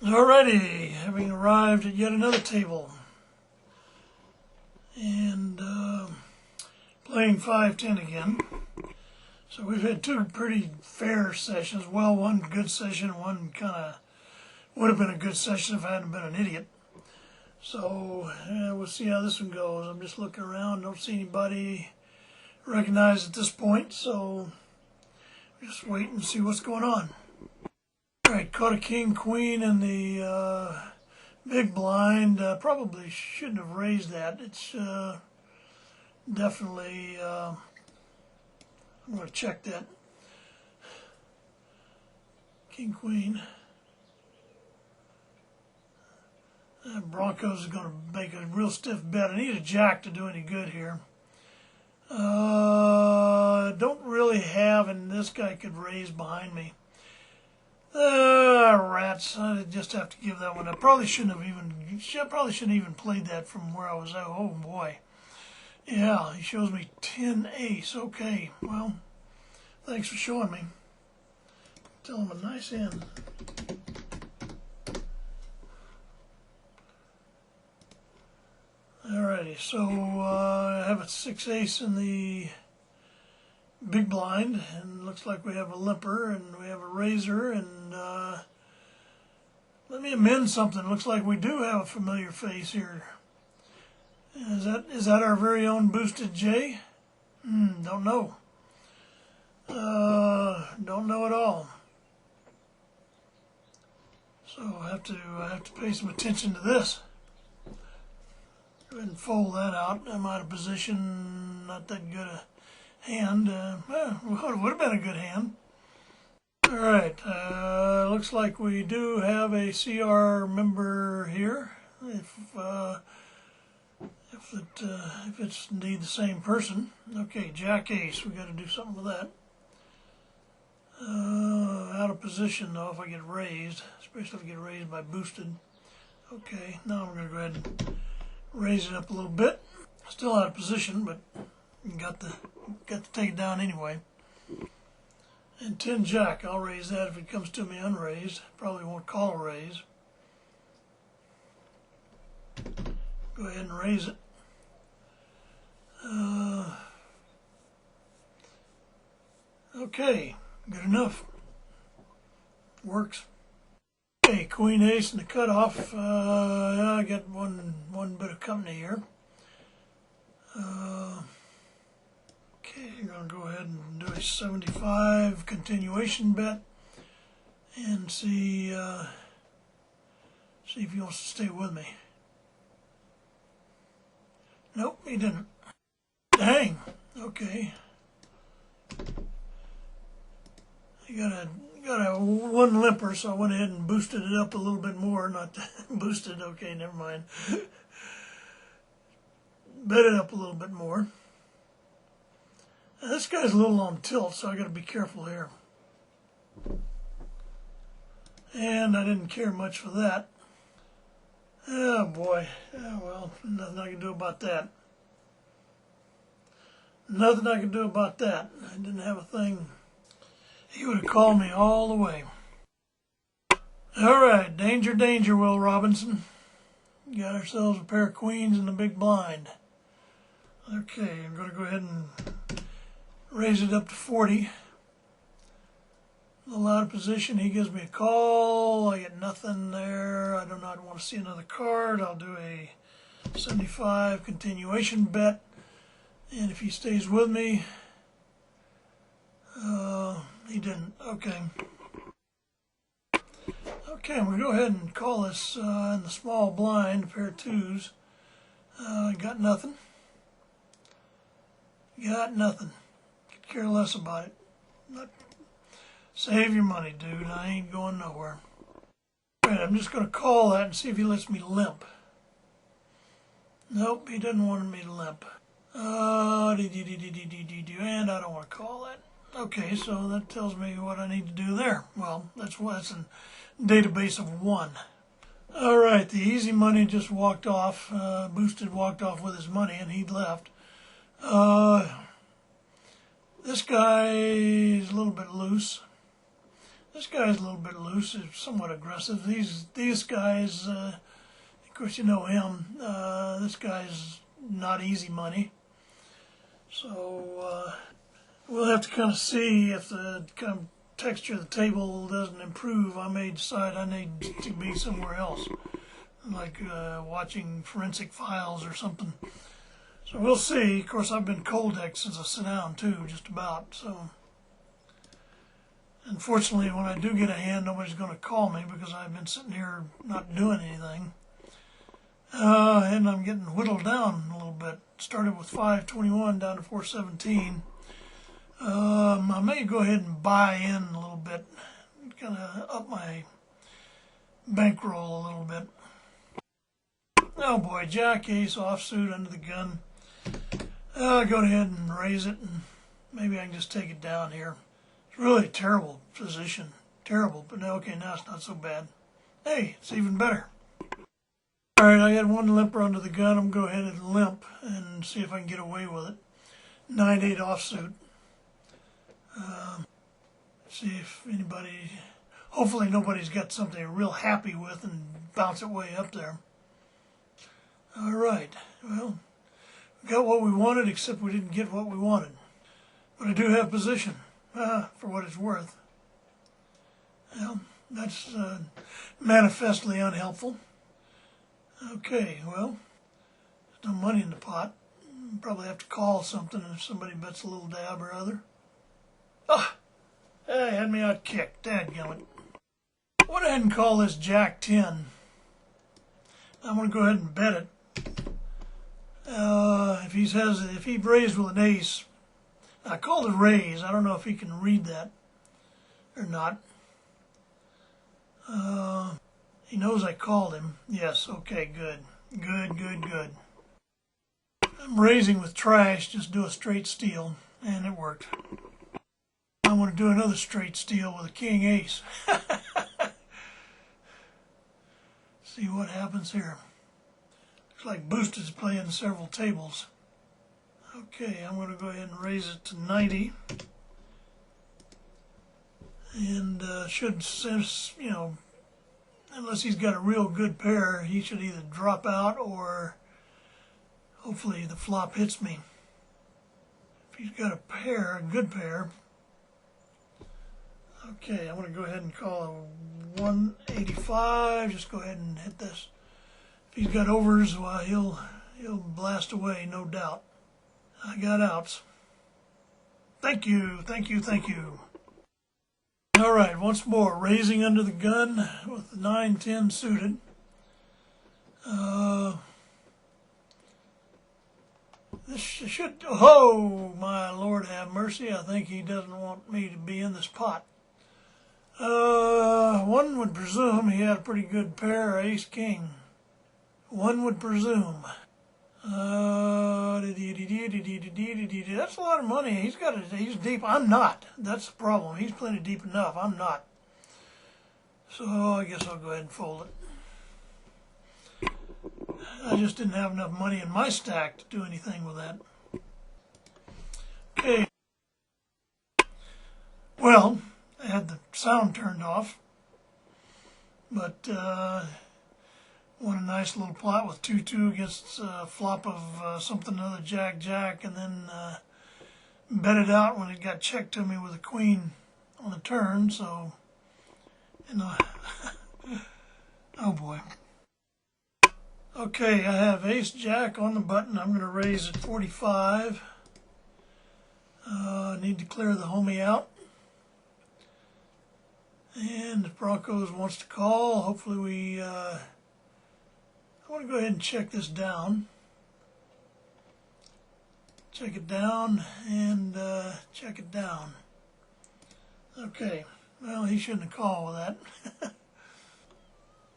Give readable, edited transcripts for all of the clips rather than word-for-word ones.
Alrighty, having arrived at yet another table and playing 5-10 again. So we've had two pretty fair sessions. Well, one good session, one kind of would have been a good session if I hadn't been an idiot. So we'll see how this one goes. I'm just looking around, don't see anybody recognized at this point, so just wait and see what's going on. Alright, caught a king, queen in the big blind. Probably shouldn't have raised that. It's definitely, I'm going to check that. King, queen. Broncos is going to make a real stiff bet. I need a jack to do any good here. Don't really have, and this guy could raise behind me. Rats. I just have to give that one up. Probably shouldn't even played that from where I was at. Oh boy. Yeah, he shows me 10 ace. Okay, well, thanks for showing me. Tell him a nice end. Alrighty, so I have a 6 ace in the big blind, and looks like we have a limper and we have a raiser, and let me amend something. Looks like we do have a familiar face here. Is that our very own Boosted J? Don't know. Don't know at all. So I have to pay some attention to this. Go ahead and fold that out. I'm out of position. Not that good a hand. Well, it would have been a good hand. Alright, looks like we do have a CR member here. If it's indeed the same person. Okay, Jack Ace. We got to do something with that. Out of position though if I get raised, especially if I get raised by boosted. Okay, now I'm going to go ahead and raise it up a little bit. Still out of position, but got to take it down anyway. And 10 jack, I'll raise that if it comes to me unraised. Probably won't call a raise. Go ahead and raise it. Okay, good enough. Works. Okay, queen ace and the cutoff. I got one bit of company here. Okay, I'm going to go ahead and do a 75 continuation bet and see if he wants to stay with me. Nope, he didn't. Dang. Okay. I got a one limper, so I went ahead and boosted it up a little bit more. Not boosted. Okay, never mind. Bet it up a little bit more. Now, this guy's a little on tilt, so I got to be careful here. And I didn't care much for that. Oh boy. Oh well, nothing I can do about that. Nothing I can do about that. I didn't have a thing. He would have called me all the way. Alright, danger, danger, Will Robinson. Got ourselves a pair of queens in the big blind. Okay, I'm going to go ahead and raise it up to 40. A little out of position. He gives me a call. I get nothing there. I do not want to see another card. I'll do a 75 continuation bet. And if he stays with me, he didn't. Okay. Okay, I'm going to go ahead and call this in the small blind, a pair of twos. Got nothing. Got nothing. Could care less about it. Save your money, dude. I ain't going nowhere. Alright, I'm just going to call that and see if he lets me limp. Nope, he didn't want me to limp. And I don't want to call that. Okay, so that tells me what I need to do there. Well, that's a database of 1. Alright, the easy money just walked off. Boosted walked off with his money and he left. This guy is a little bit loose. This guy's a little bit loose, somewhat aggressive. These guys, of course you know him, this guy's not easy money. So we'll have to kind of see if the kind of texture of the table doesn't improve. I may decide I need to be somewhere else, like watching Forensic Files or something. So we'll see. Of course, I've been cold decked since I sit down too, just about. So unfortunately, when I do get a hand, nobody's going to call me because I've been sitting here not doing anything. And I'm getting whittled down a little bit. Started with 521 down to 417. I may go ahead and buy in a little bit, kind of up my bankroll a little bit. Oh boy, Jack Ace offsuit under the gun. I'll go ahead and raise it, and maybe I can just take it down here. It's really a terrible position. Terrible, but okay, now it's not so bad. Hey, it's even better. Alright, I got one limper under the gun. I'm going to go ahead and limp and see if I can get away with it. 9-8 offsuit. See if anybody, hopefully nobody's got something they're real happy with and bounce it way up there. Alright, well, we got what we wanted, except we didn't get what we wanted. But I do have position, for what it's worth. Well, that's manifestly unhelpful. Okay, well, there's no money in the pot. Probably have to call something if somebody bets a little dab or other. Ah! Hey, had me out kicked. Dadgummit. Went ahead and call this Jack 10. I'm going to go ahead and bet it. If he raised with an ace, I called it raise. I don't know if he can read that or not. He knows I called him. Yes, okay, good. Good. I'm raising with trash, just do a straight steal, and it worked. I'm going to do another straight steal with a king ace. See what happens here. Looks like Boosted's playing several tables. Okay, I'm going to go ahead and raise it to 90. And should, you know, unless he's got a real good pair, he should either drop out or hopefully the flop hits me. If he's got a pair, a good pair. Okay, I'm going to go ahead and call a 185. Just go ahead and hit this. If he's got overs, well, he'll blast away, no doubt. I got outs. Thank you. All right, once more, raising under the gun with the 9-10 suited. This should, oh, my Lord have mercy, I think he doesn't want me to be in this pot. One would presume he had a pretty good pair, ace-king. One would presume. That's a lot of money. He's deep. I'm not. That's the problem. He's plenty deep enough. I'm not. So I guess I'll go ahead and fold it. I just didn't have enough money in my stack to do anything with that. Okay. Well, I had the sound turned off, but won a nice little plot with 2-2 against a flop of something other Jack, and then bet it out when it got checked to me with a queen on the turn. So, you know, oh boy. Okay, I have ace jack on the button. I'm going to raise at 45. I need to clear the homie out. And the Broncos wants to call. Hopefully I want to go ahead and check this down. Check it down and check it down. Okay, well, he shouldn't have called with that.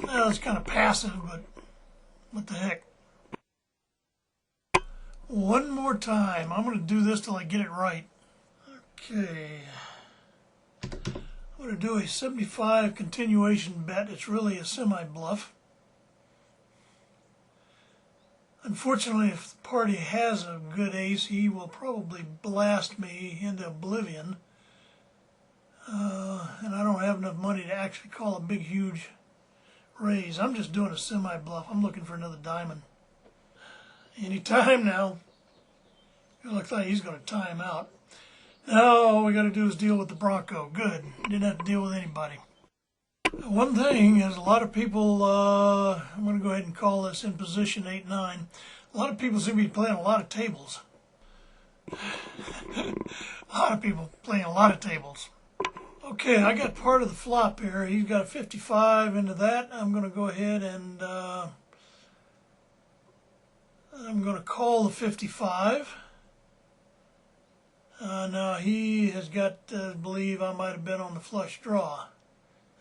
Well, it's kind of passive, but what the heck. One more time. I'm going to do this till I get it right. Okay. I'm going to do a 75 continuation bet. It's really a semi-bluff. Unfortunately, if the party has a good ace, he will probably blast me into oblivion. and I don't have enough money to actually call a big, huge raise. I'm just doing a semi-bluff. I'm looking for another diamond. Any time now. It looks like he's going to tie him out. Now all we got to do is deal with the Bronco. Good. Didn't have to deal with anybody. One thing is a lot of people, I'm going to go ahead and call this in position 8-9. A lot of people seem to be playing a lot of tables. A lot of people playing a lot of tables. Okay, I got part of the flop here. He's got a 55 into that. I'm going to go ahead and I'm going to call the 55. Now he has got to believe I might have been on the flush draw.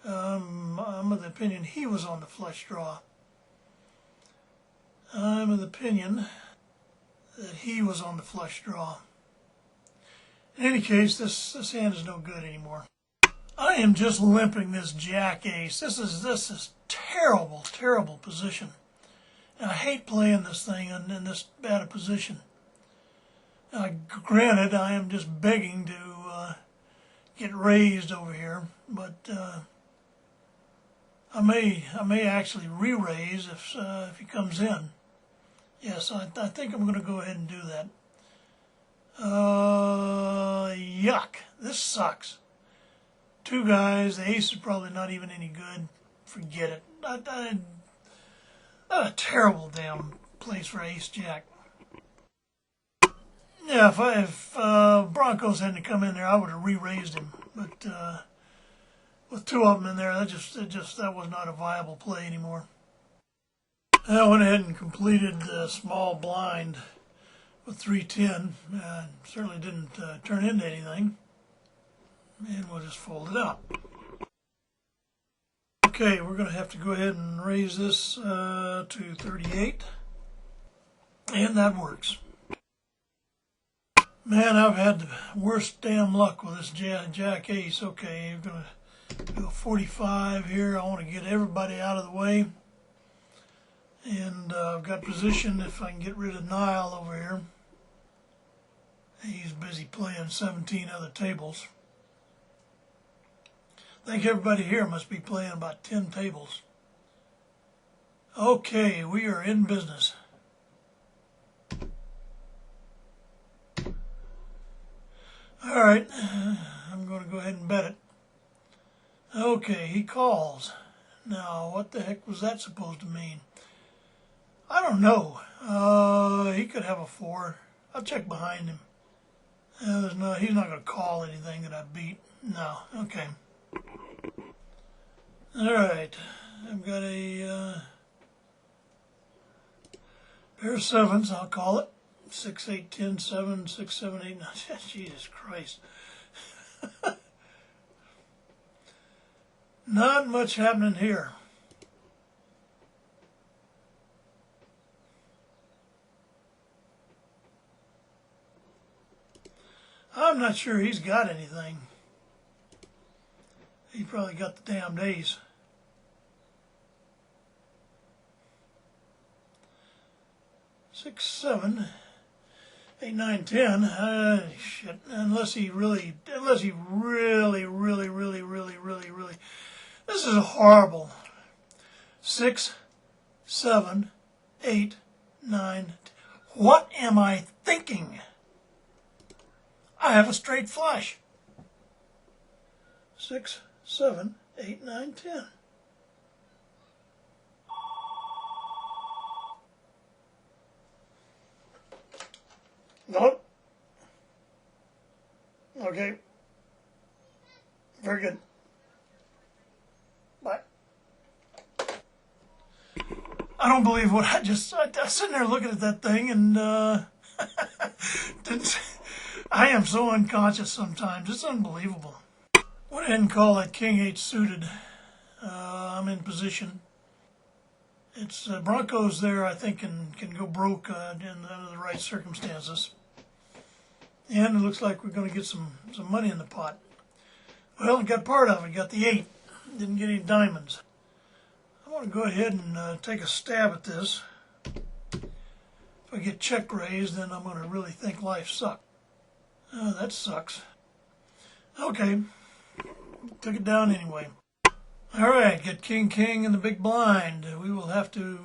I'm of the opinion he was on the flush draw. I'm of the opinion that he was on the flush draw. In any case, this hand is no good anymore. I am just limping this jack ace. This is terrible, terrible position. And I hate playing this thing in this bad a position. Now, granted, I am just begging to get raised over here, but I may actually re-raise if he comes in. Yes, I think I'm going to go ahead and do that. Yuck! This sucks. Two guys. The ace is probably not even any good. Forget it. A terrible damn place for ace jack. Yeah, if Broncos hadn't come in there, I would have re-raised him. But with two of them in there, that was not a viable play anymore. I went ahead and completed the small blind with 310. Certainly didn't turn into anything. And we'll just fold it up. Okay, we're going to have to go ahead and raise this to 38. And that works. Man, I've had the worst damn luck with this jack ace. Okay, you're going to do a 45 here. I want to get everybody out of the way. And I've got position if I can get rid of Nile over here. He's busy playing 17 other tables. I think everybody here must be playing about 10 tables. Okay, we are in business. All right, I'm going to go ahead and bet it. Okay, he calls. Now, what the heck was that supposed to mean? I don't know. He could have a 4. I'll check behind him. He's not going to call anything that I beat. No, okay. All right, I've got a pair of 7s, I'll call it. 6, 8, 10, 7, 6, 7, 8, 9. Jesus Christ. Not much happening here. I'm not sure he's got anything. He probably got the damned ace. 6, 7, 8, 9, 10. Shit. Unless he really. This is horrible. 6, 7, 8, 9. 10. What am I thinking? I have a straight flush. 6, 7, 8, 9, 10. Nope. Okay. Very good. Bye. I don't believe what I was sitting there looking at that thing and I am so unconscious sometimes. It's unbelievable. Went ahead and call that King 8 suited. I'm in position. It's Broncos there, I think, can go broke under the right circumstances. And it looks like we're going to get some money in the pot. Well, I got part of it. Got the 8. Didn't get any diamonds. I want to go ahead and take a stab at this. If I get check raised, then I'm going to really think life sucks. Oh, that sucks. Okay. took it down anyway. All right, get king, king in the big blind. We will have to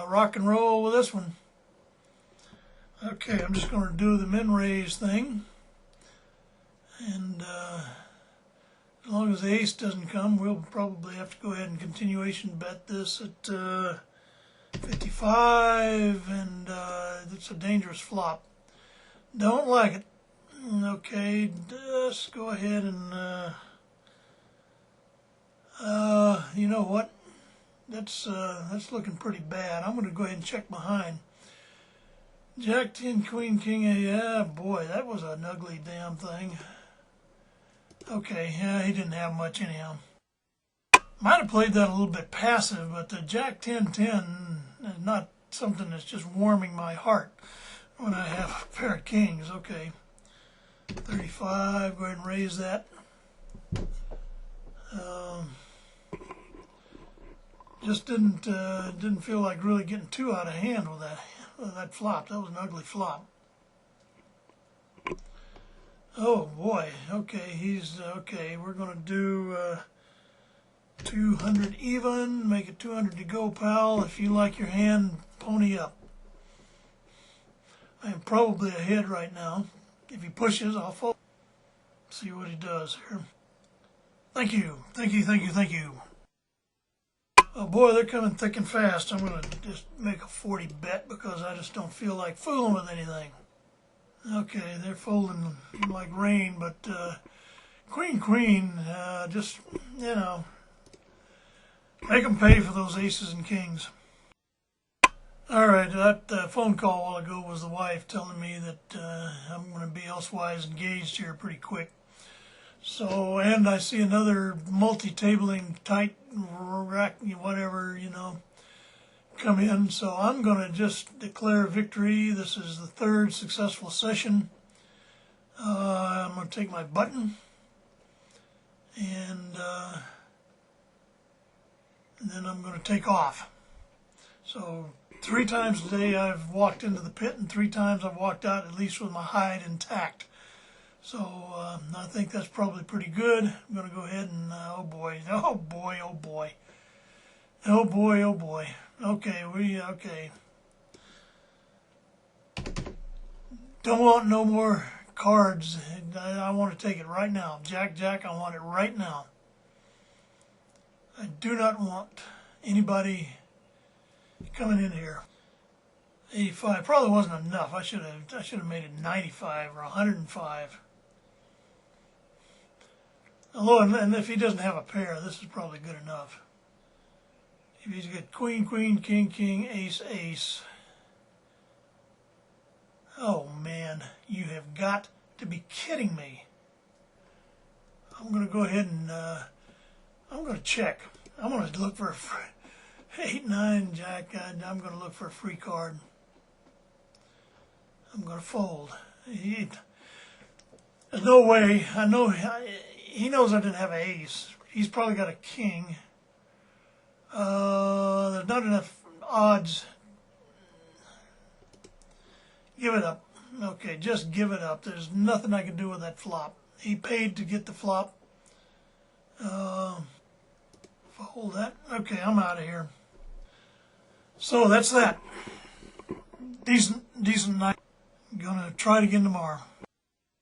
rock and roll with this one. Okay, I'm just going to do the min raise thing. And as long as the ace doesn't come, we'll probably have to go ahead and continuation bet this at 55, and it's a dangerous flop. Don't like it. Okay, just go ahead and you know what? That's looking pretty bad. I'm going to go ahead and check behind. Jack 10, Queen, King, yeah, boy, that was an ugly damn thing. Okay, yeah, he didn't have much anyhow. Might have played that a little bit passive, but the Jack 10, 10 is not something that's just warming my heart when I have a pair of kings. Okay, 35, go ahead and raise that. Just didn't feel like really getting too out of hand with that flop. That was an ugly flop. Oh boy. Okay, he's okay. We're gonna do 200 even. Make it 200 to go, pal. If you like your hand, pony up. I am probably ahead right now. If he pushes, I'll fold. See what he does here. Thank you. Thank you. Thank you. Thank you. Oh boy, they're coming thick and fast. I'm going to just make a 40 bet because I just don't feel like fooling with anything. Okay, they're folding like rain, but queen, queen, just, you know, make them pay for those aces and kings. All right, that phone call a while ago was the wife telling me that I'm going to be elsewise engaged here pretty quick. So, and I see another multi-tabling tight rack, whatever, you know, come in. So I'm going to just declare victory. This is the third successful session. I'm going to take my button and then I'm going to take off. So 3 times today I've walked into the pit, and 3 times I've walked out at least with my hide intact. So I think that's probably pretty good. I'm going to go ahead and, oh boy, oh boy, oh boy. Oh boy, oh boy. Okay, okay. Don't want no more cards. I want to take it right now. Jack, Jack, I want it right now. I do not want anybody coming in here. 85 probably wasn't enough. I should have made it 95 or 105. Although, and if he doesn't have a pair, this is probably good enough. If he's got queen, queen, king, king, ace, ace. Oh man, you have got to be kidding me. I'm going to go ahead and I'm going to check. I'm going to look for a 8, 9, jack. I'm going to look for a free card. I'm going to fold. There's no way. I know he knows I didn't have an ace. He's probably got a king. There's not enough odds. Give it up. Okay, just give it up. There's nothing I can do with that flop. He paid to get the flop. Fold that. Okay, I'm out of here. So that's that. Decent night. Gonna try it again tomorrow.